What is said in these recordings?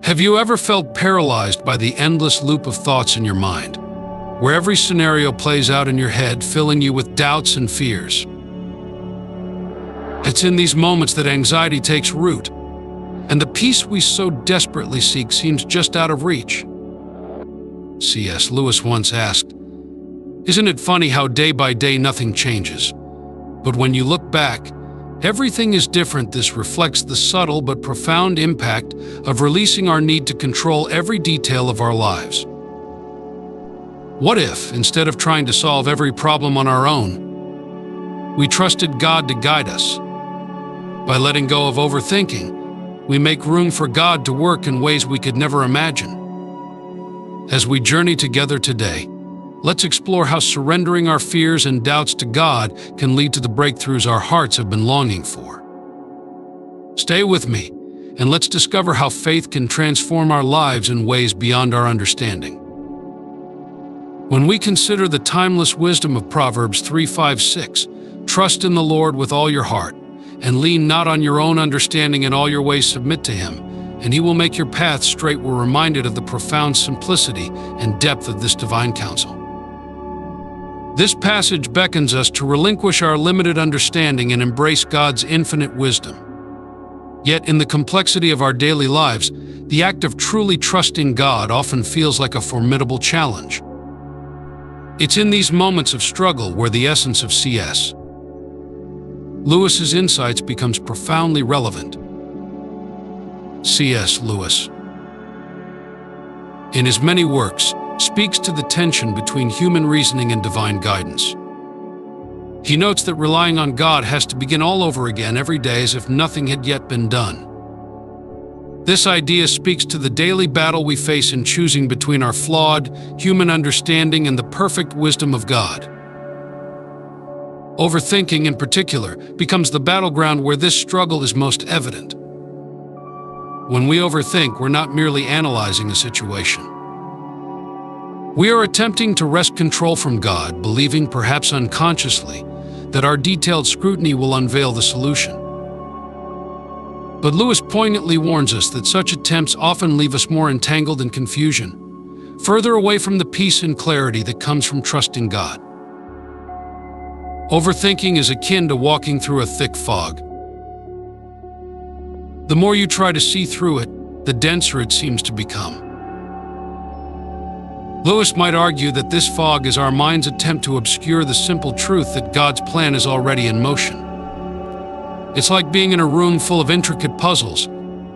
Have you ever felt paralyzed by the endless loop of thoughts in your mind, where every scenario plays out in your head, filling you with doubts and fears? It's in these moments that anxiety takes root, and the peace we so desperately seek seems just out of reach. C.S. Lewis once asked, "Isn't it funny how day by day nothing changes? But when you look back, everything is different." This reflects the subtle but profound impact of releasing our need to control every detail of our lives. What if, instead of trying to solve every problem on our own, we trusted God to guide us? By letting go of overthinking, we make room for God to work in ways we could never imagine. As we journey together today, let's explore how surrendering our fears and doubts to God can lead to the breakthroughs our hearts have been longing for. Stay with me, and let's discover how faith can transform our lives in ways beyond our understanding. When we consider the timeless wisdom of Proverbs 3:5-6, "Trust in the Lord with all your heart, and lean not on your own understanding. In all your ways submit to Him, and He will make your path straight," we're reminded of the profound simplicity and depth of this divine counsel. This passage beckons us to relinquish our limited understanding and embrace God's infinite wisdom. Yet, in the complexity of our daily lives, the act of truly trusting God often feels like a formidable challenge. It's in these moments of struggle where the essence of C.S. Lewis's insights becomes profoundly relevant. C.S. Lewis, in his many works, speaks to the tension between human reasoning and divine guidance. He notes that relying on God has to begin all over again every day as if nothing had yet been done. This idea speaks to the daily battle we face in choosing between our flawed, human understanding and the perfect wisdom of God. Overthinking, in particular, becomes the battleground where this struggle is most evident. When we overthink, we're not merely analyzing a situation. We are attempting to wrest control from God, believing, perhaps unconsciously, that our detailed scrutiny will unveil the solution. But Lewis poignantly warns us that such attempts often leave us more entangled in confusion, further away from the peace and clarity that comes from trusting God. Overthinking is akin to walking through a thick fog. The more you try to see through it, the denser it seems to become. Lewis might argue that this fog is our mind's attempt to obscure the simple truth that God's plan is already in motion. It's like being in a room full of intricate puzzles,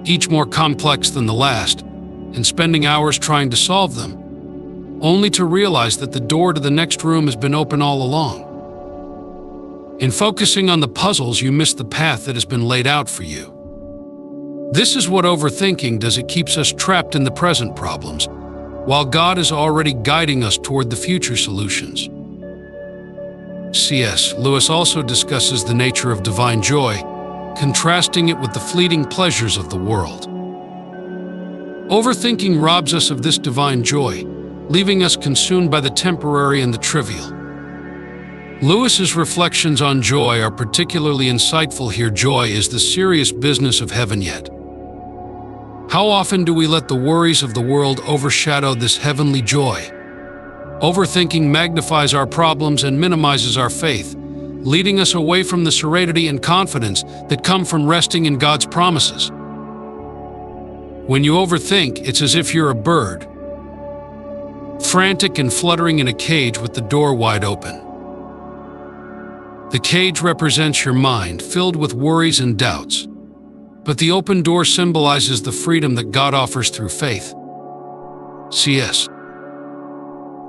each more complex than the last, and spending hours trying to solve them, only to realize that the door to the next room has been open all along. In focusing on the puzzles, you miss the path that has been laid out for you. This is what overthinking does. It keeps us trapped in the present problems, while God is already guiding us toward the future solutions. C.S. Lewis also discusses the nature of divine joy, contrasting it with the fleeting pleasures of the world. Overthinking robs us of this divine joy, leaving us consumed by the temporary and the trivial. Lewis's reflections on joy are particularly insightful here. Joy is the serious business of heaven. Yet, how often do we let the worries of the world overshadow this heavenly joy? Overthinking magnifies our problems and minimizes our faith, leading us away from the serenity and confidence that come from resting in God's promises. When you overthink, it's as if you're a bird, frantic and fluttering in a cage with the door wide open. The cage represents your mind, filled with worries and doubts, but the open door symbolizes the freedom that God offers through faith. C.S.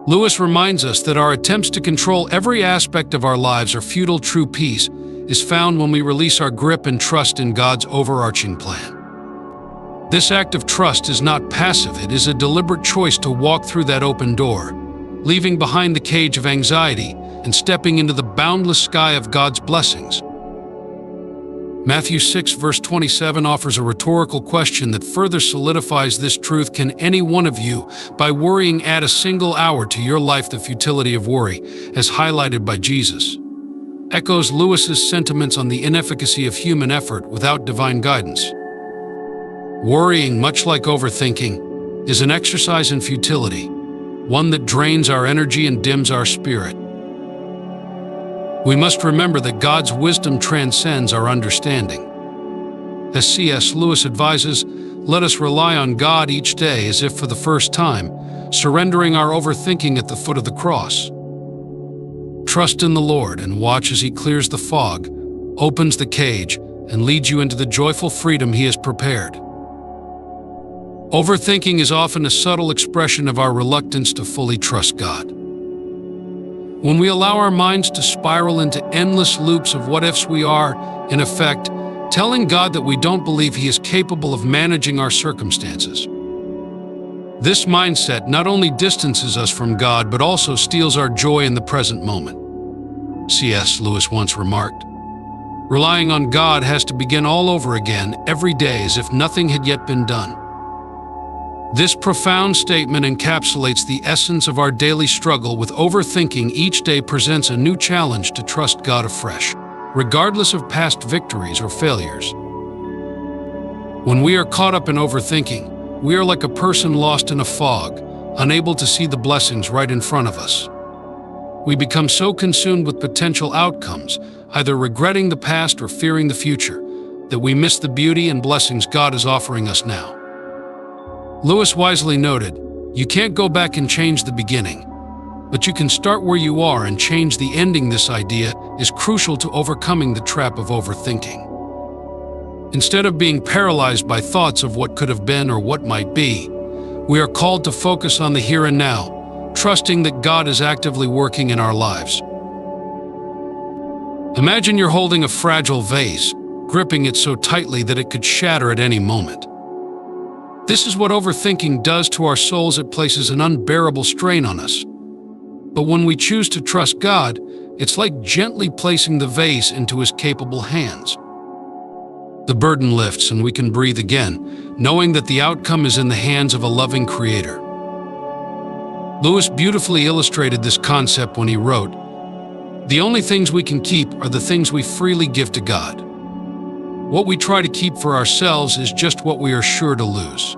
Lewis reminds us that our attempts to control every aspect of our lives are futile. True peace is found when we release our grip and trust in God's overarching plan. This act of trust is not passive. It is a deliberate choice to walk through that open door, leaving behind the cage of anxiety and stepping into the boundless sky of God's blessings. Matthew 6 verse 27 offers a rhetorical question that further solidifies this truth. Can any one of you, by worrying, add a single hour to your life? The futility of worry, as highlighted by Jesus, echoes Lewis's sentiments on the inefficacy of human effort without divine guidance. Worrying, much like overthinking, is an exercise in futility, one that drains our energy and dims our spirit. We must remember that God's wisdom transcends our understanding. As C.S. Lewis advises, let us rely on God each day as if for the first time, surrendering our overthinking at the foot of the cross. Trust in the Lord and watch as He clears the fog, opens the cage, and leads you into the joyful freedom He has prepared. Overthinking is often a subtle expression of our reluctance to fully trust God. When we allow our minds to spiral into endless loops of what-ifs, we are, in effect, telling God that we don't believe He is capable of managing our circumstances. This mindset not only distances us from God, but also steals our joy in the present moment. C.S. Lewis once remarked, "Relying on God has to begin all over again every day as if nothing had yet been done." This profound statement encapsulates the essence of our daily struggle with overthinking. Each day presents a new challenge to trust God afresh, regardless of past victories or failures. When we are caught up in overthinking, we are like a person lost in a fog, unable to see the blessings right in front of us. We become so consumed with potential outcomes, either regretting the past or fearing the future, that we miss the beauty and blessings God is offering us now. Lewis wisely noted, "You can't go back and change the beginning, but you can start where you are and change the ending." This idea is crucial to overcoming the trap of overthinking. Instead of being paralyzed by thoughts of what could have been or what might be, we are called to focus on the here and now, trusting that God is actively working in our lives. Imagine you're holding a fragile vase, gripping it so tightly that it could shatter at any moment. This is what overthinking does to our souls. It places an unbearable strain on us. But when we choose to trust God, it's like gently placing the vase into His capable hands. The burden lifts and we can breathe again, knowing that the outcome is in the hands of a loving Creator. Lewis beautifully illustrated this concept when he wrote, "The only things we can keep are the things we freely give to God. What we try to keep for ourselves is just what we are sure to lose."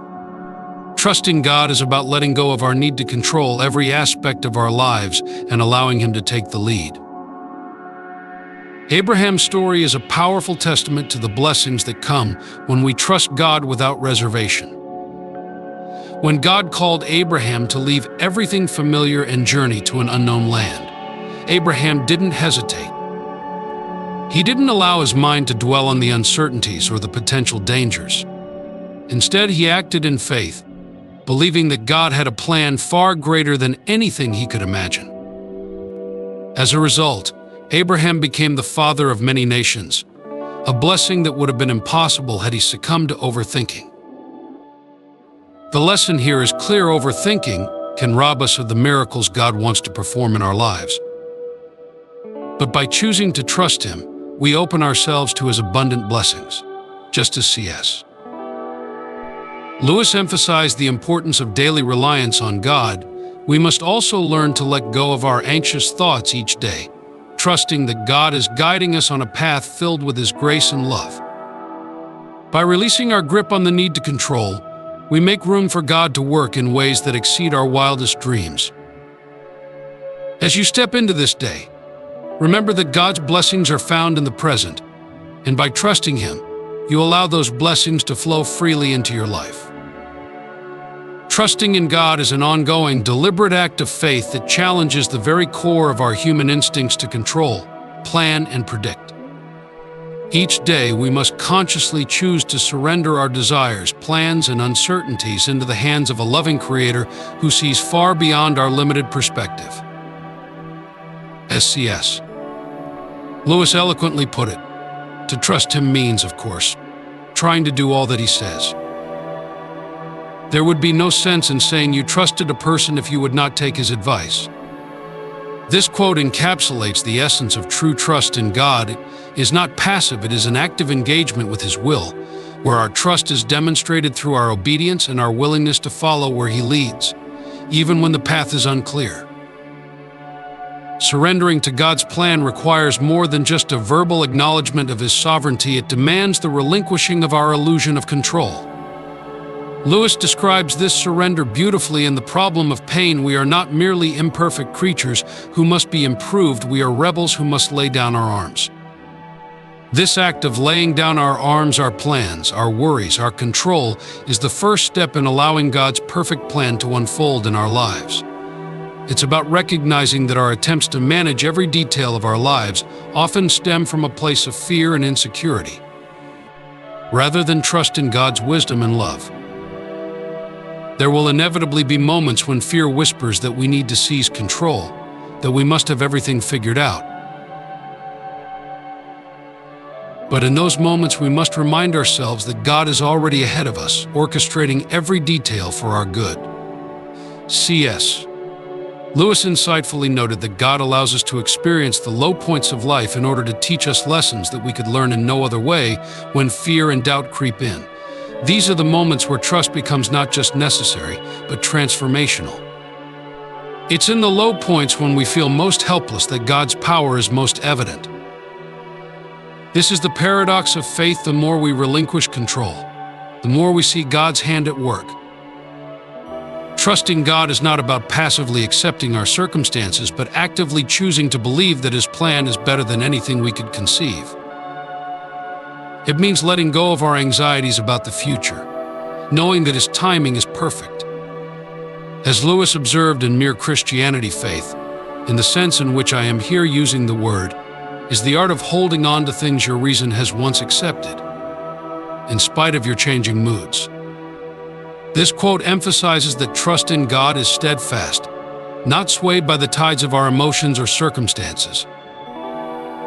Trusting God is about letting go of our need to control every aspect of our lives and allowing Him to take the lead. Abraham's story is a powerful testament to the blessings that come when we trust God without reservation. When God called Abraham to leave everything familiar and journey to an unknown land, Abraham didn't hesitate. He didn't allow his mind to dwell on the uncertainties or the potential dangers. Instead, he acted in faith, believing that God had a plan far greater than anything he could imagine. As a result, Abraham became the father of many nations, a blessing that would have been impossible had he succumbed to overthinking. The lesson here is clear: overthinking can rob us of the miracles God wants to perform in our lives. But by choosing to trust Him, we open ourselves to His abundant blessings, just as C.S. Lewis emphasized the importance of daily reliance on God. We must also learn to let go of our anxious thoughts each day, trusting that God is guiding us on a path filled with His grace and love. By releasing our grip on the need to control, we make room for God to work in ways that exceed our wildest dreams. As you step into this day, remember that God's blessings are found in the present, and by trusting Him, you allow those blessings to flow freely into your life. Trusting in God is an ongoing, deliberate act of faith that challenges the very core of our human instincts to control, plan, and predict. Each day, we must consciously choose to surrender our desires, plans, and uncertainties into the hands of a loving Creator who sees far beyond our limited perspective. As C.S. Lewis eloquently put it, to trust Him means, of course, trying to do all that He says. There would be no sense in saying you trusted a person if you would not take his advice. This quote encapsulates the essence of true trust in God. It is not passive, it is an active engagement with His will, where our trust is demonstrated through our obedience and our willingness to follow where He leads, even when the path is unclear. Surrendering to God's plan requires more than just a verbal acknowledgement of His sovereignty. It demands the relinquishing of our illusion of control. Lewis describes this surrender beautifully in The Problem of Pain. We are not merely imperfect creatures who must be improved, we are rebels who must lay down our arms. This act of laying down our arms, our plans, our worries, our control, is the first step in allowing God's perfect plan to unfold in our lives. It's about recognizing that our attempts to manage every detail of our lives often stem from a place of fear and insecurity, rather than trust in God's wisdom and love. There will inevitably be moments when fear whispers that we need to seize control, that we must have everything figured out. But in those moments, we must remind ourselves that God is already ahead of us, orchestrating every detail for our good. C.S. Lewis insightfully noted that God allows us to experience the low points of life in order to teach us lessons that we could learn in no other way when fear and doubt creep in. These are the moments where trust becomes not just necessary, but transformational. It's in the low points when we feel most helpless that God's power is most evident. This is the paradox of faith. The more we relinquish control, the more we see God's hand at work. Trusting God is not about passively accepting our circumstances, but actively choosing to believe that His plan is better than anything we could conceive. It means letting go of our anxieties about the future, knowing that His timing is perfect. As Lewis observed in Mere Christianity, faith, in the sense in which I am here using the word, is the art of holding on to things your reason has once accepted, in spite of your changing moods. This quote emphasizes that trust in God is steadfast, not swayed by the tides of our emotions or circumstances.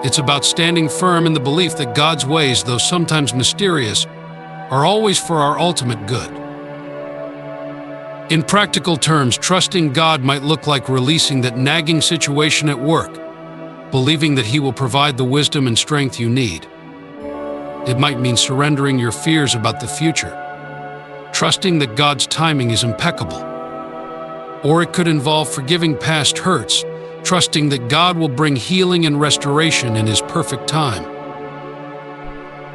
It's about standing firm in the belief that God's ways, though sometimes mysterious, are always for our ultimate good. In practical terms, trusting God might look like releasing that nagging situation at work, believing that He will provide the wisdom and strength you need. It might mean surrendering your fears about the future, trusting that God's timing is impeccable. Or it could involve forgiving past hurts, trusting that God will bring healing and restoration in His perfect time.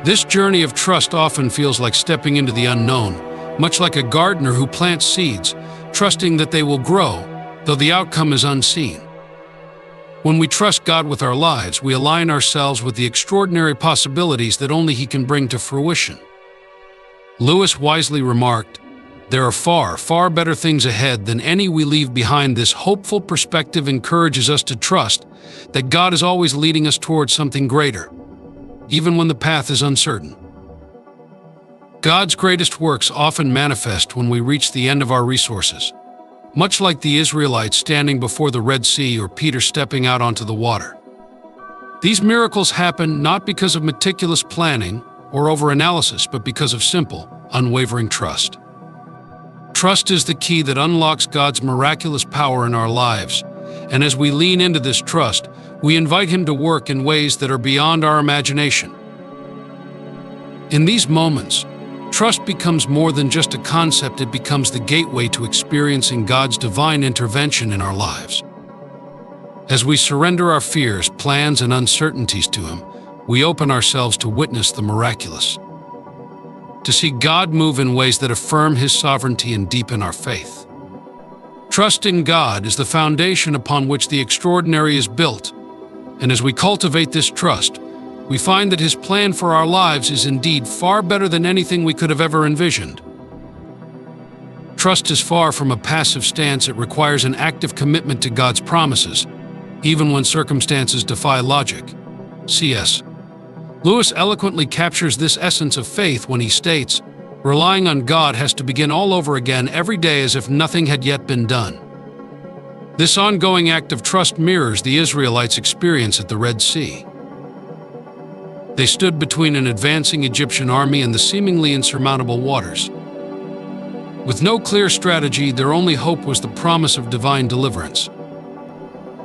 This journey of trust often feels like stepping into the unknown, much like a gardener who plants seeds, trusting that they will grow, though the outcome is unseen. When we trust God with our lives, we align ourselves with the extraordinary possibilities that only He can bring to fruition. Lewis wisely remarked, "There are far, far better things ahead than any we leave behind." This hopeful perspective encourages us to trust that God is always leading us towards something greater, even when the path is uncertain. God's greatest works often manifest when we reach the end of our resources, much like the Israelites standing before the Red Sea or Peter stepping out onto the water. These miracles happen not because of meticulous planning or overanalysis, but because of simple, unwavering trust. Trust is the key that unlocks God's miraculous power in our lives, and as we lean into this trust, we invite Him to work in ways that are beyond our imagination. In these moments, trust becomes more than just a concept. It becomes the gateway to experiencing God's divine intervention in our lives. As we surrender our fears, plans, and uncertainties to Him, we open ourselves to witness the miraculous, to see God move in ways that affirm His sovereignty and deepen our faith. Trusting God is the foundation upon which the extraordinary is built, and as we cultivate this trust, we find that His plan for our lives is indeed far better than anything we could have ever envisioned. Trust is far from a passive stance. It requires an active commitment to God's promises, even when circumstances defy logic. C.S. Lewis eloquently captures this essence of faith when he states, "Relying on God has to begin all over again every day as if nothing had yet been done." This ongoing act of trust mirrors the Israelites' experience at the Red Sea. They stood between an advancing Egyptian army and the seemingly insurmountable waters. With no clear strategy, their only hope was the promise of divine deliverance.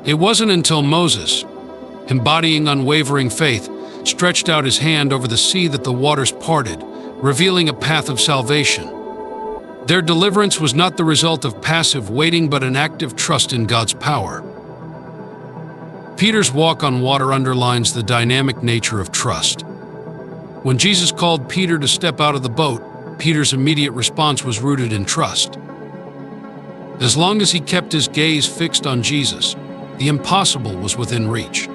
It wasn't until Moses, embodying unwavering faith, stretched out his hand over the sea that the waters parted, revealing a path of salvation. Their deliverance was not the result of passive waiting, but an active trust in God's power. Peter's walk on water underlines the dynamic nature of trust. When Jesus called Peter to step out of the boat, Peter's immediate response was rooted in trust. As long as he kept his gaze fixed on Jesus, the impossible was within reach.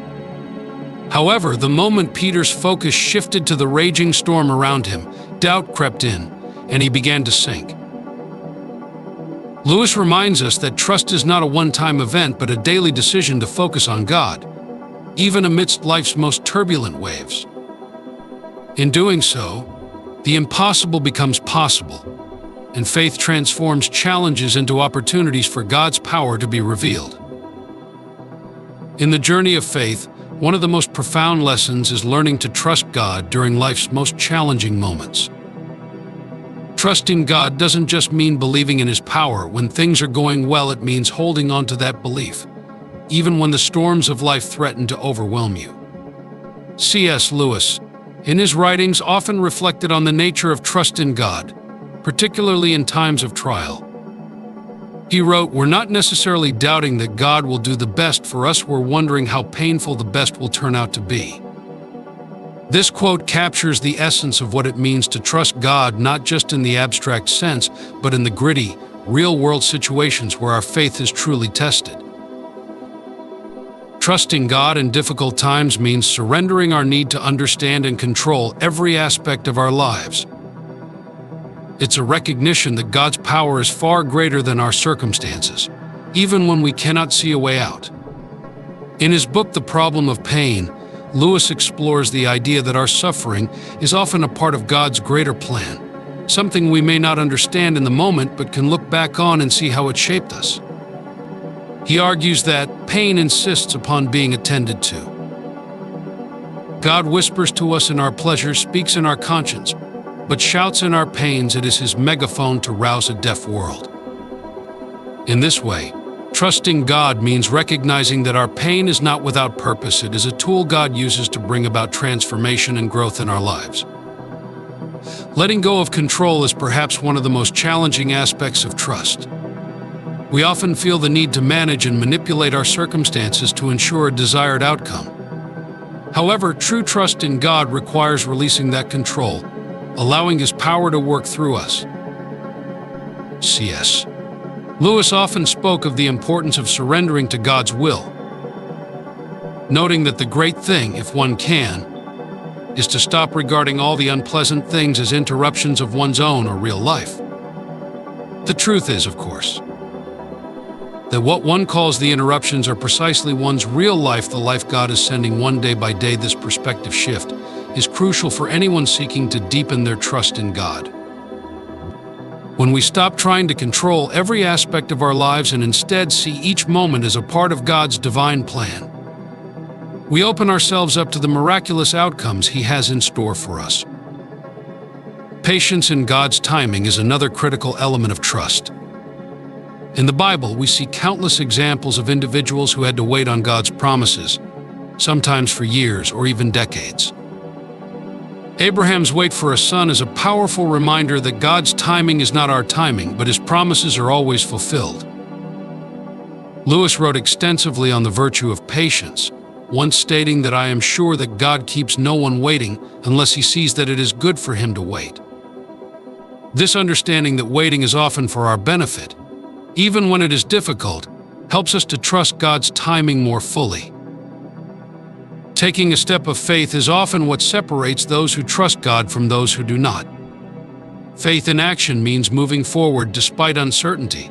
However, the moment Peter's focus shifted to the raging storm around him, doubt crept in, and he began to sink. Lewis reminds us that trust is not a one-time event, but a daily decision to focus on God, even amidst life's most turbulent waves. In doing so, the impossible becomes possible, and faith transforms challenges into opportunities for God's power to be revealed. In the journey of faith, one of the most profound lessons is learning to trust God during life's most challenging moments. Trusting God doesn't just mean believing in His power. When things are going well, it means holding on to that belief, even when the storms of life threaten to overwhelm you. C.S. Lewis, in his writings, often reflected on the nature of trust in God, particularly in times of trial. He wrote, "We're not necessarily doubting that God will do the best for us, we're wondering how painful the best will turn out to be." This quote captures the essence of what it means to trust God, not just in the abstract sense, but in the gritty, real-world situations where our faith is truly tested. Trusting God in difficult times means surrendering our need to understand and control every aspect of our lives. It's a recognition that God's power is far greater than our circumstances, even when we cannot see a way out. In his book, The Problem of Pain, Lewis explores the idea that our suffering is often a part of God's greater plan, something we may not understand in the moment but can look back on and see how it shaped us. He argues that pain insists upon being attended to. God whispers to us in our pleasure, speaks in our conscience, but shouts in our pains. It is His megaphone to rouse a deaf world. In this way, trusting God means recognizing that our pain is not without purpose. It is a tool God uses to bring about transformation and growth in our lives. Letting go of control is perhaps one of the most challenging aspects of trust. We often feel the need to manage and manipulate our circumstances to ensure a desired outcome. However, true trust in God requires releasing that control, allowing His power to work through us. C.S. Lewis often spoke of the importance of surrendering to God's will, noting that the great thing, if one can, is to stop regarding all the unpleasant things as interruptions of one's own or real life. The truth is, of course, that what one calls the interruptions are precisely one's real life, the life God is sending one day by day. This perspective shift is crucial for anyone seeking to deepen their trust in God. When we stop trying to control every aspect of our lives and instead see each moment as a part of God's divine plan, we open ourselves up to the miraculous outcomes He has in store for us. Patience in God's timing is another critical element of trust. In the Bible, we see countless examples of individuals who had to wait on God's promises, sometimes for years or even decades. Abraham's wait for a son is a powerful reminder that God's timing is not our timing, but His promises are always fulfilled. Lewis wrote extensively on the virtue of patience, once stating that, "I am sure that God keeps no one waiting unless He sees that it is good for him to wait." This understanding that waiting is often for our benefit, even when it is difficult, helps us to trust God's timing more fully. Taking a step of faith is often what separates those who trust God from those who do not. Faith in action means moving forward despite uncertainty,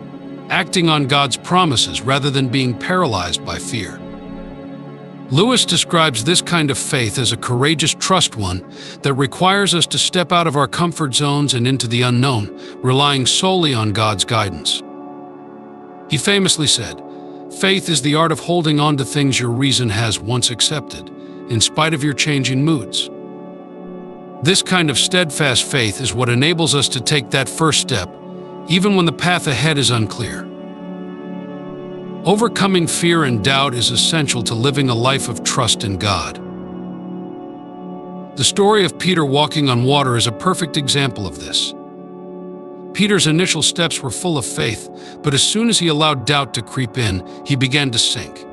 acting on God's promises rather than being paralyzed by fear. Lewis describes this kind of faith as a courageous trust, one that requires us to step out of our comfort zones and into the unknown, relying solely on God's guidance. He famously said, "Faith is the art of holding on to things your reason has once accepted, in spite of your changing moods." This kind of steadfast faith is what enables us to take that first step, even when the path ahead is unclear. Overcoming fear and doubt is essential to living a life of trust in God. The story of Peter walking on water is a perfect example of this. Peter's initial steps were full of faith, but as soon as he allowed doubt to creep in, he began to sink.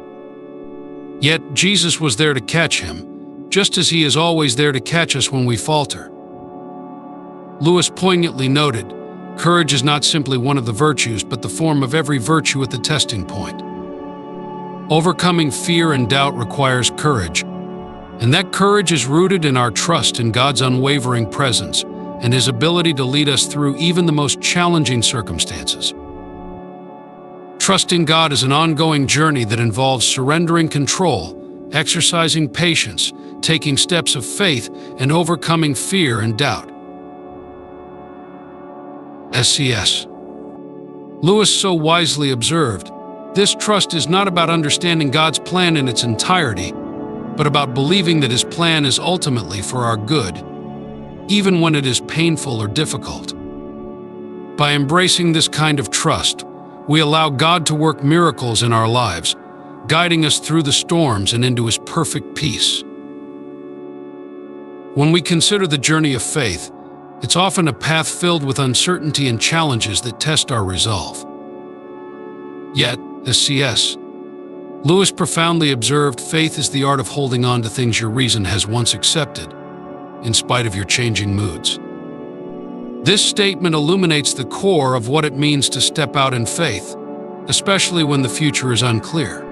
Yet Jesus was there to catch him, just as He is always there to catch us when we falter. Lewis poignantly noted, "Courage is not simply one of the virtues, but the form of every virtue at the testing point." Overcoming fear and doubt requires courage, and that courage is rooted in our trust in God's unwavering presence and His ability to lead us through even the most challenging circumstances. Trusting God is an ongoing journey that involves surrendering control, exercising patience, taking steps of faith, and overcoming fear and doubt. C.S. Lewis so wisely observed, "This trust is not about understanding God's plan in its entirety, but about believing that His plan is ultimately for our good, even when it is painful or difficult." By embracing this kind of trust, we allow God to work miracles in our lives, guiding us through the storms and into His perfect peace. When we consider the journey of faith, it's often a path filled with uncertainty and challenges that test our resolve. Yet, as C.S. Lewis profoundly observed, faith is the art of holding on to things your reason has once accepted, in spite of your changing moods. This statement illuminates the core of what it means to step out in faith, especially when the future is unclear.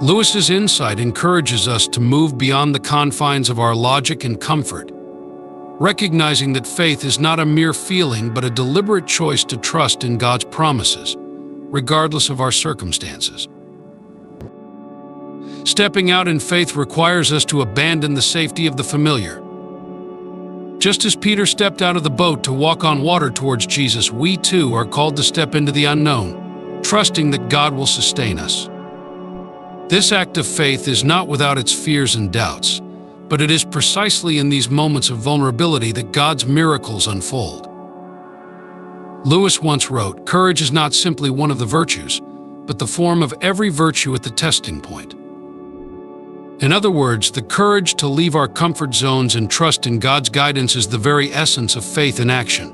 Lewis's insight encourages us to move beyond the confines of our logic and comfort, recognizing that faith is not a mere feeling but a deliberate choice to trust in God's promises, regardless of our circumstances. Stepping out in faith requires us to abandon the safety of the familiar. Just as Peter stepped out of the boat to walk on water towards Jesus, we too are called to step into the unknown, trusting that God will sustain us. This act of faith is not without its fears and doubts, but it is precisely in these moments of vulnerability that God's miracles unfold. Lewis once wrote, "Courage is not simply one of the virtues, but the form of every virtue at the testing point." In other words, the courage to leave our comfort zones and trust in God's guidance is the very essence of faith in action.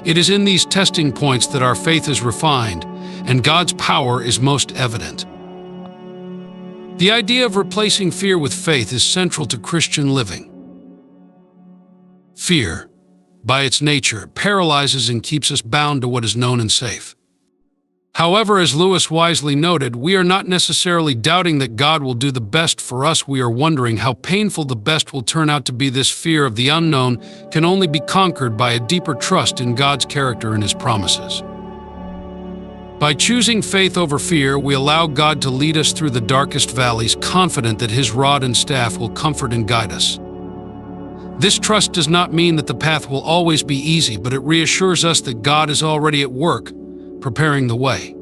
It is in these testing points that our faith is refined and God's power is most evident. The idea of replacing fear with faith is central to Christian living. Fear, by its nature, paralyzes and keeps us bound to what is known and safe. However, as Lewis wisely noted, we are not necessarily doubting that God will do the best for us. We are wondering how painful the best will turn out to be. This fear of the unknown can only be conquered by a deeper trust in God's character and His promises. By choosing faith over fear, we allow God to lead us through the darkest valleys, confident that His rod and staff will comfort and guide us. This trust does not mean that the path will always be easy, but it reassures us that God is already at work, preparing the way.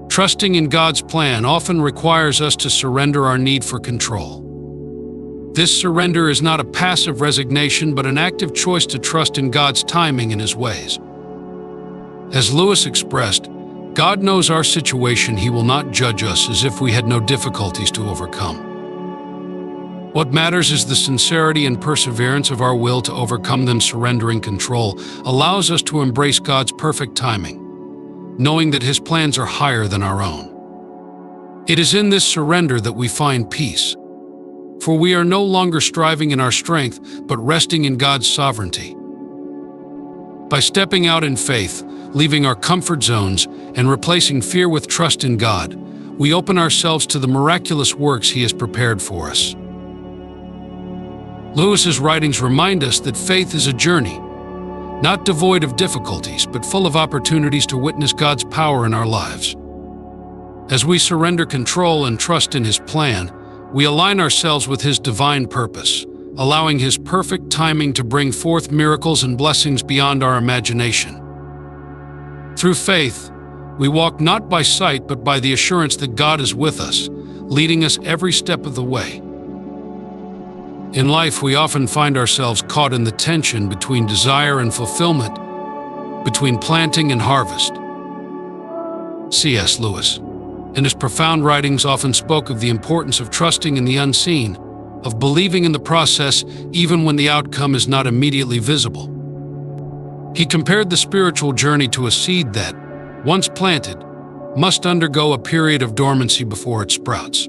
Trusting in God's plan often requires us to surrender our need for control. This surrender is not a passive resignation, but an active choice to trust in God's timing and His ways. As Lewis expressed, God knows our situation. He will not judge us as if we had no difficulties to overcome. What matters is the sincerity and perseverance of our will to overcome them. Surrendering control allows us to embrace God's perfect timing, knowing that His plans are higher than our own. It is in this surrender that we find peace, for we are no longer striving in our strength, but resting in God's sovereignty. By stepping out in faith, leaving our comfort zones, and replacing fear with trust in God, we open ourselves to the miraculous works He has prepared for us. Lewis's writings remind us that faith is a journey, not devoid of difficulties, but full of opportunities to witness God's power in our lives. As we surrender control and trust in His plan, we align ourselves with His divine purpose, allowing His perfect timing to bring forth miracles and blessings beyond our imagination. Through faith, we walk not by sight, but by the assurance that God is with us, leading us every step of the way. In life, we often find ourselves caught in the tension between desire and fulfillment, between planting and harvest. C.S. Lewis, in his profound writings, often spoke of the importance of trusting in the unseen, of believing in the process even when the outcome is not immediately visible. He compared the spiritual journey to a seed that, once planted, must undergo a period of dormancy before it sprouts.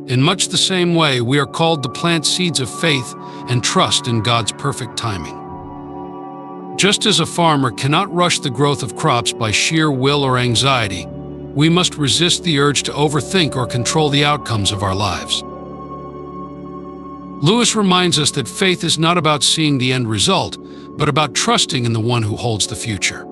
In much the same way, we are called to plant seeds of faith and trust in God's perfect timing. Just as a farmer cannot rush the growth of crops by sheer will or anxiety, we must resist the urge to overthink or control the outcomes of our lives. Lewis reminds us that faith is not about seeing the end result, but about trusting in the one who holds the future.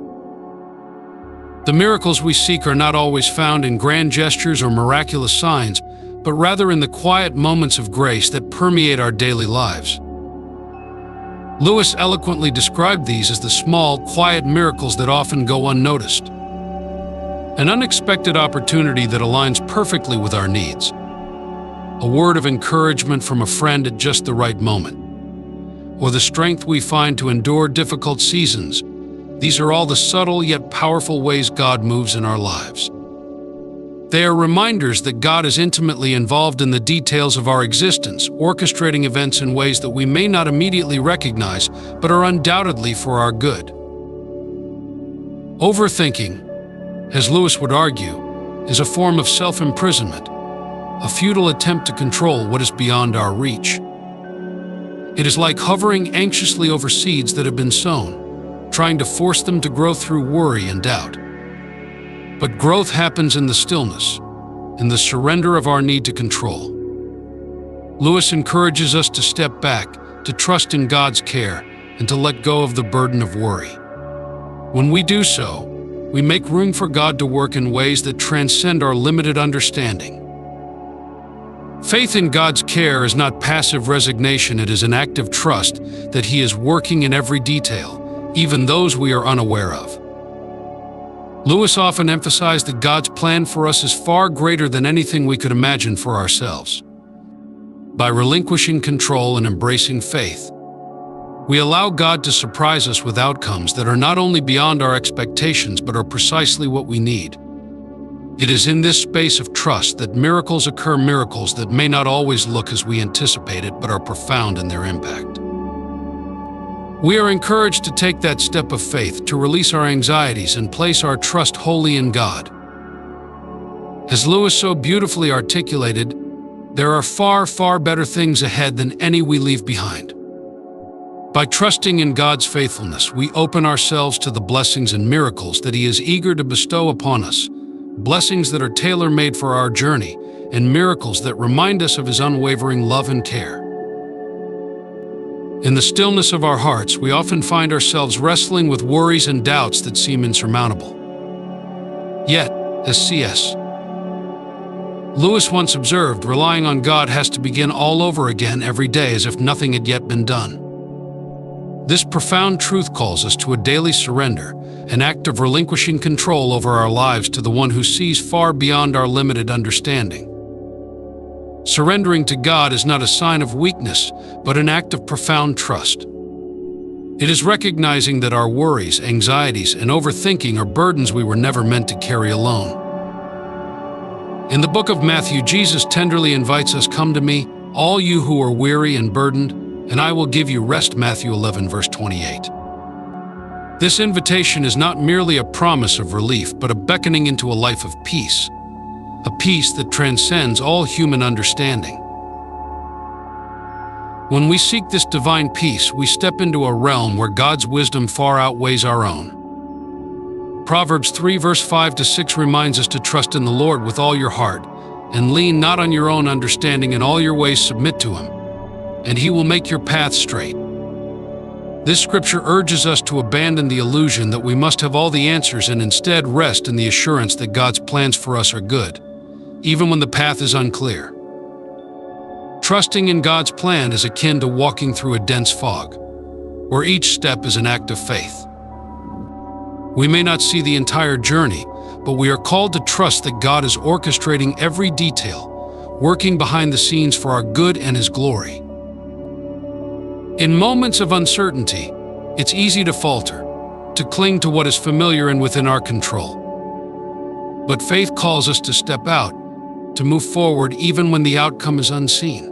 The miracles we seek are not always found in grand gestures or miraculous signs, but rather in the quiet moments of grace that permeate our daily lives. Lewis eloquently described these as the small, quiet miracles that often go unnoticed. An unexpected opportunity that aligns perfectly with our needs. A word of encouragement from a friend at just the right moment. Or the strength we find to endure difficult seasons. These are all the subtle yet powerful ways God moves in our lives. They are reminders that God is intimately involved in the details of our existence, orchestrating events in ways that we may not immediately recognize, but are undoubtedly for our good. Overthinking, as Lewis would argue, is a form of self-imprisonment, a futile attempt to control what is beyond our reach. It is like hovering anxiously over seeds that have been sown, trying to force them to grow through worry and doubt. But growth happens in the stillness, in the surrender of our need to control. Lewis encourages us to step back, to trust in God's care, and to let go of the burden of worry. When we do so, we make room for God to work in ways that transcend our limited understanding. Faith in God's care is not passive resignation, it is an active trust that He is working in every detail, even those we are unaware of. Lewis often emphasized that God's plan for us is far greater than anything we could imagine for ourselves. By relinquishing control and embracing faith, we allow God to surprise us with outcomes that are not only beyond our expectations but are precisely what we need. It is in this space of trust that miracles occur, miracles that may not always look as we anticipated but are profound in their impact. We are encouraged to take that step of faith, to release our anxieties and place our trust wholly in God. As Lewis so beautifully articulated, there are far, far better things ahead than any we leave behind. By trusting in God's faithfulness, we open ourselves to the blessings and miracles that He is eager to bestow upon us, blessings that are tailor-made for our journey, and miracles that remind us of His unwavering love and care. In the stillness of our hearts, we often find ourselves wrestling with worries and doubts that seem insurmountable. Yet, as C.S. Lewis once observed, relying on God has to begin all over again every day as if nothing had yet been done. This profound truth calls us to a daily surrender, an act of relinquishing control over our lives to the one who sees far beyond our limited understanding. Surrendering to God is not a sign of weakness, but an act of profound trust. It is recognizing that our worries, anxieties, and overthinking are burdens we were never meant to carry alone. In the book of Matthew, Jesus tenderly invites us, "Come to me, all you who are weary and burdened, and I will give you rest." Matthew 11, verse 28. This invitation is not merely a promise of relief, but a beckoning into a life of peace. A peace that transcends all human understanding. When we seek this divine peace, we step into a realm where God's wisdom far outweighs our own. Proverbs 3 verse 5-6 reminds us to trust in the Lord with all your heart, and lean not on your own understanding. In all your ways submit to Him, and He will make your path straight. This scripture urges us to abandon the illusion that we must have all the answers and instead rest in the assurance that God's plans for us are good, even when the path is unclear. Trusting in God's plan is akin to walking through a dense fog, where each step is an act of faith. We may not see the entire journey, but we are called to trust that God is orchestrating every detail, working behind the scenes for our good and His glory. In moments of uncertainty, it's easy to falter, to cling to what is familiar and within our control. But faith calls us to step out, to move forward even when the outcome is unseen.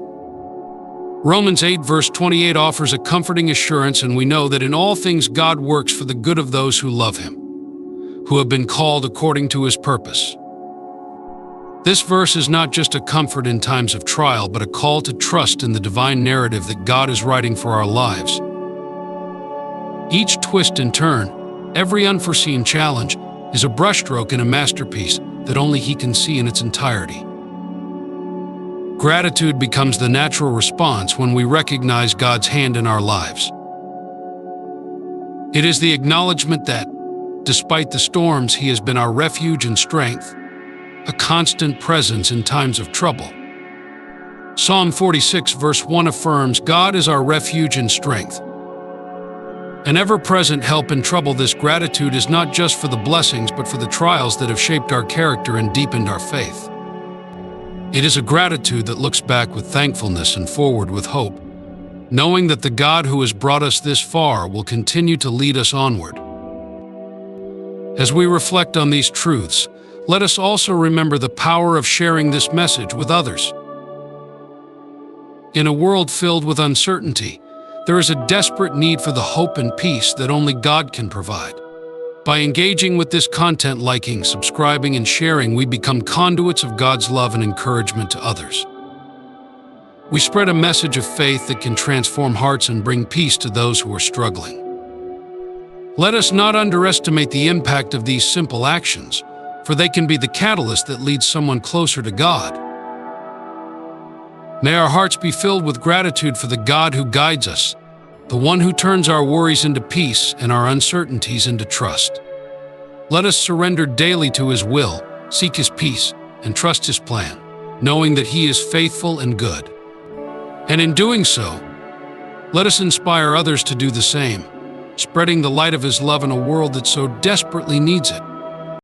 Romans 8 verse 28 offers a comforting assurance, and we know that in all things God works for the good of those who love Him, who have been called according to His purpose. This verse is not just a comfort in times of trial, but a call to trust in the divine narrative that God is writing for our lives. Each twist and turn, every unforeseen challenge, is a brushstroke in a masterpiece that only He can see in its entirety. Gratitude becomes the natural response when we recognize God's hand in our lives. It is the acknowledgement that, despite the storms, He has been our refuge and strength, a constant presence in times of trouble. Psalm 46 verse 1 affirms, "God is our refuge and strength." An ever-present help in trouble. This gratitude is not just for the blessings, but for the trials that have shaped our character and deepened our faith. It is a gratitude that looks back with thankfulness and forward with hope, knowing that the God who has brought us this far will continue to lead us onward. As we reflect on these truths, let us also remember the power of sharing this message with others. In a world filled with uncertainty, there is a desperate need for the hope and peace that only God can provide. By engaging with this content, liking, subscribing, and sharing, we become conduits of God's love and encouragement to others. We spread a message of faith that can transform hearts and bring peace to those who are struggling. Let us not underestimate the impact of these simple actions, for they can be the catalyst that leads someone closer to God. May our hearts be filled with gratitude for the God who guides us, the one who turns our worries into peace and our uncertainties into trust. Let us surrender daily to His will, seek His peace, and trust His plan, knowing that He is faithful and good. And in doing so, let us inspire others to do the same, spreading the light of His love in a world that so desperately needs it.